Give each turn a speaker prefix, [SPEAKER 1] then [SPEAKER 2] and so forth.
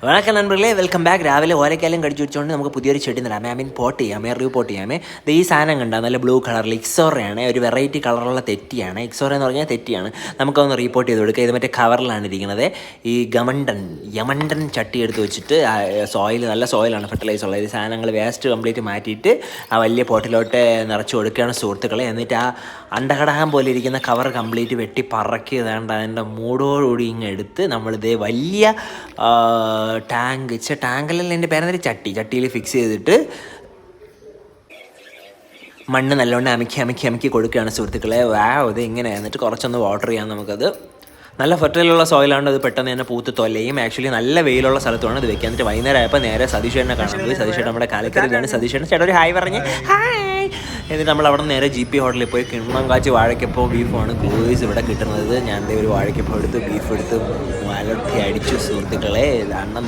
[SPEAKER 1] വണക്കം നண்பர்களே, welcome back. രാവിലെ ഓലക്കാലം കടിച്ചു വെച്ചുകൊണ്ട് നമുക്ക് പുതിയൊരു ചെടി നടാം. പോട്ട് ചെയ്യാമേ, പോട്ട് ചെയ്യാമേ. ഈ സാധനം കണ്ടാൽ നല്ല ബ്ലൂ കളറിൽ ഇക്സോറയാണ്, ഒരു വെറൈറ്റി കളറുള്ള തെറ്റിയാണ്. ഇക്സോറ എന്ന് പറഞ്ഞാൽ തെറ്റിയാണ്. നമുക്കൊന്ന് റീപ്പോർട്ട് ചെയ്ത് കൊടുക്കുക. ഇത് മറ്റേ കവറിലാണ് ഇരിക്കുന്നത്. ഈ യമണ്ടൻ ചട്ടി എടുത്ത് വെച്ചിട്ട് സോയിൽ, നല്ല സോയിലാണ്, ഫെർട്ടിലൈസർ ഉള്ളത്. ഈ സാധനങ്ങൾ വേസ്റ്റ് കംപ്ലീറ്റ് മാറ്റിയിട്ട് ആ വലിയ പോട്ടിലോട്ട് നിറച്ച് കൊടുക്കുകയാണ് സുഹൃത്തുക്കളെ. എന്നിട്ട് ആ അണ്ടകടകം പോലെ ഇരിക്കുന്ന കവർ കംപ്ലീറ്റ് വെട്ടി പറക്കി ഏതാണ്ട് അതിൻ്റെ മൂടോടുകൂടി ഇങ്ങ് എടുത്ത് നമ്മളിതേ വലിയ ടാങ്കല്ലെങ്കിൽ എൻ്റെ പേരെന്തൊരു ചട്ടിയിൽ ഫിക്സ് ചെയ്തിട്ട് മണ്ണ് നല്ലോണം അമിക്കി കൊടുക്കുകയാണ് സുഹൃത്തുക്കളെ. ഇത് ഇങ്ങനെ. എന്നിട്ട് കുറച്ചൊന്ന് വാട്ടർ ചെയ്യാം നമുക്കത്. നല്ല ഫെർട്ടൈലുള്ള സോയിലാണ്ട്. അത് പെട്ടെന്ന് തന്നെ പൂത്ത് തൊലയും. ആക്ച്വലി നല്ല വെയിലുള്ള സ്ഥലത്താണ് ഇത് വെക്കുക. എന്നിട്ട് വൈകുന്നേരം ആയപ്പോൾ നേരെ സതീഷേട്ടനെ കാണാൻ പോയി. സതീഷേട്ടൻ നമ്മുടെ കാലക്കരയിലാണ്. സതീഷേട്ടൻ ചേട്ടാ ഒരു ഹായ് പറഞ്ഞ് ഹായ്. എന്നിട്ട് നമ്മൾ അവിടെ നേരെ GP ഹോട്ടലിൽ പോയി കിണ്ണം കാച്ചി വാഴക്കപ്പോ ബീഫാണ് ഗോയ്സ് ഇവിടെ കിട്ടുന്നത്. ഞാൻ ഒരു വാഴക്കപ്പോ എടുത്ത് ബീഫ് എടുത്ത് മലർത്തി അടിച്ചു സുഹൃത്തുക്കളെ. അണ്ണം